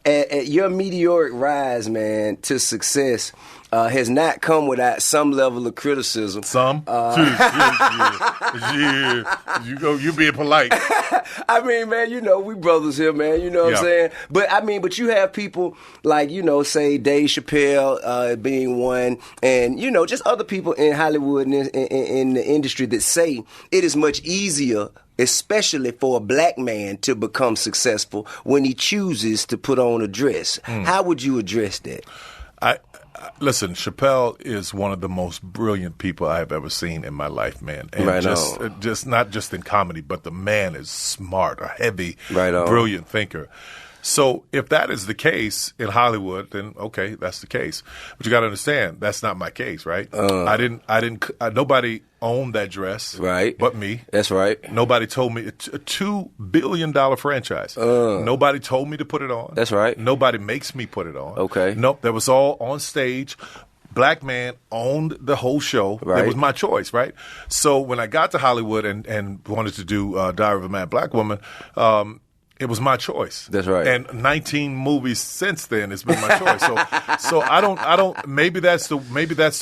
your meteoric rise, man, to success has not come without some level of criticism. Some? Yeah. You being polite. I mean, man, we brothers here, man. You know what I'm saying? But you have people like, say Dave Chappelle being one, and, just other people in Hollywood and in the industry that say it is much easier, especially for a black man, to become successful when he chooses to put on a dress. How would you address that? Listen, Chappelle is one of the most brilliant people I have ever seen in my life, man. And just not just in comedy, but the man is smart, a heavy, brilliant thinker. So if that is the case in Hollywood, then okay, that's the case. But you got to understand, that's not my case, right? Nobody owned that dress, right? But me. That's right. Nobody told me. A $2 billion franchise. Nobody told me to put it on. That's right. Nobody makes me put it on. Okay. Nope. That was all on stage. Black man owned the whole show. Right. It was my choice, right? So when I got to Hollywood and wanted to do Diary of a Mad Black Woman, it was my choice. That's right. And 19 movies since then, it's been my choice. So I don't. Maybe that's the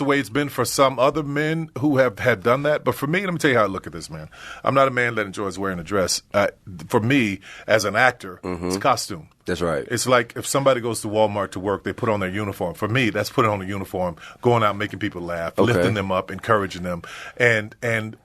way it's been for some other men who have done that. But for me, let me tell you how I look at this, man. I'm not a man that enjoys wearing a dress. For me, as an actor, it's a costume. That's right. It's like if somebody goes to Walmart to work, they put on their uniform. For me, that's putting on a uniform, going out, making people laugh, lifting them up, encouraging them, and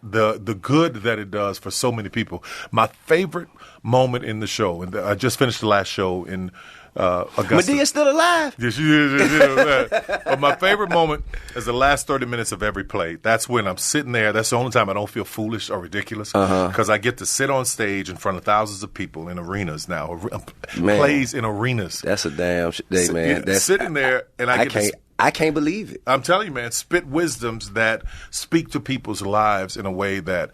the good that it does for so many people. My favorite moment in the show, and I just finished the last show in Augusta. Medea's still alive. Yes, she is. But my favorite moment is the last 30 minutes of every play. That's when I'm sitting there. That's the only time I don't feel foolish or ridiculous because I get to sit on stage in front of thousands of people in arenas now. Plays in arenas. That's a damn day, man. That's sitting there, and I can't believe it. I'm telling you, man, spit wisdoms that speak to people's lives in a way that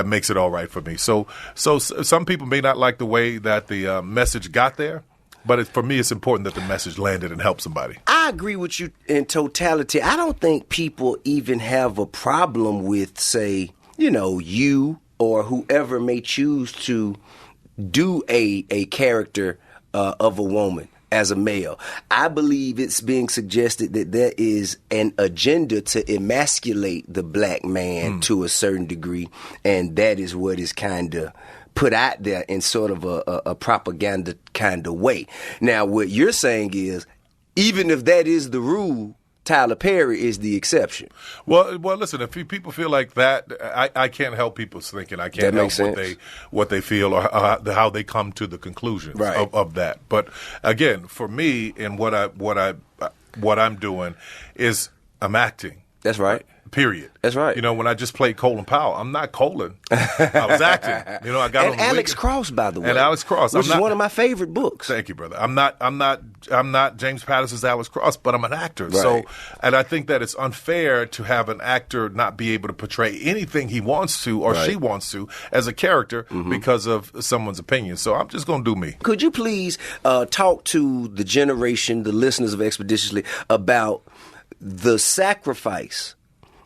makes it all right for me. So some people may not like the way that the message got there, but for me, it's important that the message landed and helped somebody. I agree with you in totality. I don't think people even have a problem with, say, you or whoever may choose to do a character of a woman as a male. I believe it's being suggested that there is an agenda to emasculate the black man to a certain degree, and that is what is kind of put out there in sort of a propaganda kind of way. Now, what you're saying is, even if that is the rule, Tyler Perry is the exception. Well, listen. If people feel like that, I can't help people's thinking. I can't help what they feel or how they come to the conclusions of that. But again, for me, and what I'm doing is I'm acting. That's right. Period. That's right. When I just played Colin Powell, I'm not Colin. I was acting. I got and Alex Cross, by the way. And Alex Cross, which is one of my favorite books. Thank you, brother. I'm not James Patterson's Alex Cross, but I'm an actor. Right. So, and I think that it's unfair to have an actor not be able to portray anything he wants to or she wants to as a character because of someone's opinion. So I'm just going to do me. Could you please talk to the generation, the listeners of Expeditiously, about the sacrifice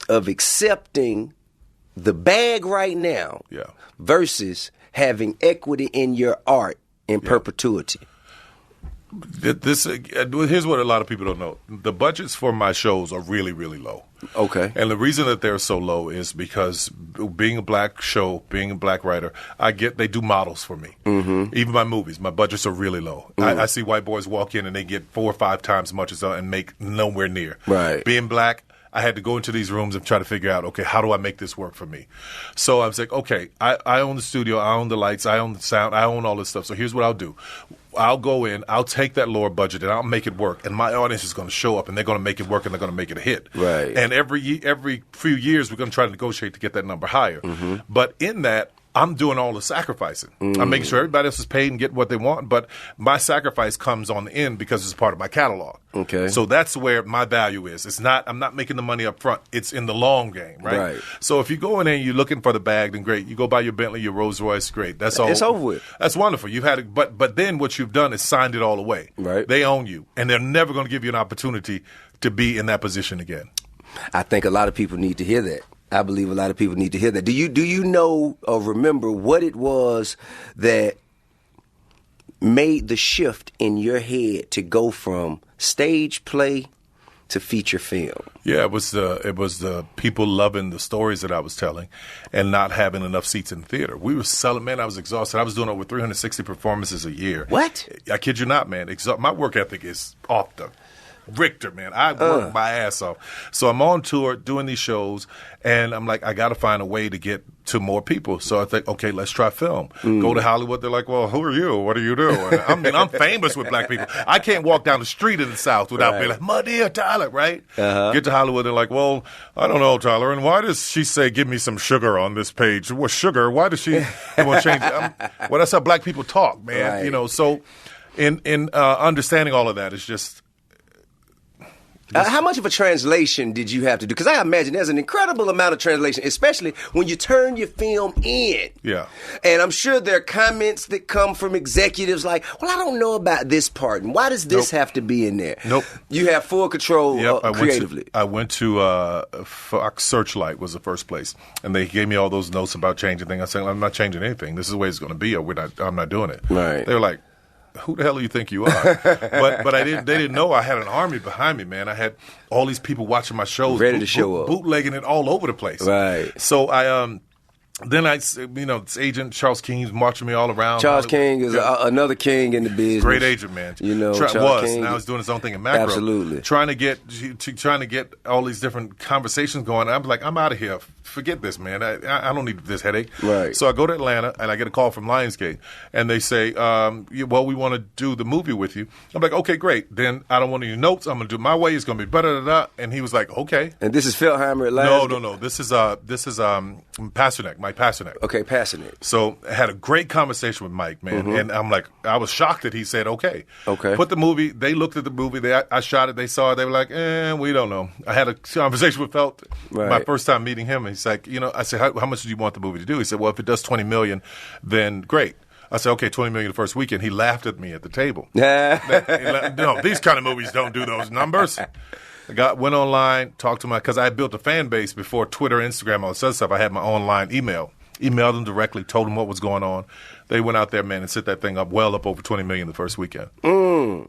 of accepting the bag right now versus having equity in your art in perpetuity? Here's what a lot of people don't know. The budgets for my shows are really, really low. Okay. And the reason that they're so low is because being a black show, being a black writer, they do models for me. Even my movies, my budgets are really low. I see white boys walk in and they get 4 or 5 times as much as and make nowhere near. Right. Being black, I had to go into these rooms and try to figure out, okay, how do I make this work for me? So I was like, okay, I own the studio, I own the lights, I own the sound, I own all this stuff. So here's what I'll do. I'll go in, I'll take that lower budget, and I'll make it work. And my audience is going to show up, and they're going to make it work, and they're going to make it a hit. Right. And every few years, we're going to try to negotiate to get that number higher. But in that, I'm doing all the sacrificing. I'm making sure everybody else is paid and get what they want, but my sacrifice comes on the end because it's part of my catalog. Okay. So that's where my value is. I'm not making the money up front. It's in the long game, right? So if you go in there and you're looking for the bag, then great. You go buy your Bentley, your Rolls Royce, great. That's all. It's over with. That's wonderful. You've had it, but then what you've done is signed it all away. Right. They own you, and they're never going to give you an opportunity to be in that position again. I think a lot of people need to hear that. I believe a lot of people need to hear that. Do you know or remember what it was that made the shift in your head to go from stage play to feature film? Yeah, it was the people loving the stories that I was telling and not having enough seats in the theater. We were selling, man, I was exhausted. I was doing over 360 performances a year. What? I kid you not, man. My work ethic is off the Richter, man. I work my ass off. So I'm on tour doing these shows, and I'm like, I got to find a way to get to more people. So I think, okay, let's try film. Go to Hollywood. They're like, well, who are you? What do you do? And I'm famous with black people. I can't walk down the street in the South without being like, my dear Tyler, right? Get to Hollywood. They're like, well, I don't know, Tyler. And why does she say, give me some sugar on this page? Well, sugar? Why does she want to change it? Well, that's how black people talk, man. Right. You know, so in understanding all of that is just, how much of a translation did you have to do? Because I imagine there's an incredible amount of translation, especially when you turn your film in. Yeah. And I'm sure there are comments that come from executives like, well, I don't know about this part, and why does this have to be in there? Nope. You have full control creatively. I went to Fox Searchlight was the first place, and they gave me all those notes about changing things. I said, I'm not changing anything. This is the way it's going to be, or I'm not doing it. Right. They were like, who the hell do you think you are? but they didn't know I had an army behind me, man. I had all these people watching my shows, ready to show up, bootlegging it all over the place. Right. So then this agent Charles King's marching me all around. Charles King is another king in the business. Great agent, man. You know, Charles King. Now he's doing his own thing in macro. Absolutely. Trying to get all these different conversations going. I'm like, I'm out of here. Forget this, man. I don't need this headache. Right. So I go to Atlanta and I get a call from Lionsgate, and they say, well, we want to do the movie with you. I'm like, okay, great. Then I don't want any notes. I'm going to do it my way. It's going to be better. And he was like, okay. And this is Feldheimer at Lionsgate? No. This is Pasternak, Mike Pasternak. Okay, Pasternak. So I had a great conversation with Mike, man. And I'm like, I was shocked that he said, okay. Okay. Put the movie. They looked at the movie. I shot it. They saw it. They were like, we don't know. I had a conversation with Felt my first time meeting him. And he's like, I said, how much do you want the movie to do? He said, well, if it does $20 million, then great. I said, okay, $20 million the first weekend. He laughed at me at the table. No, these kind of movies don't do those numbers. Went online, talked to because I had built a fan base before Twitter, Instagram, all this other stuff. I had my online email. Emailed them directly, told them what was going on. They went out there, man, and set that thing up well up over $20 million the first weekend. Yeah.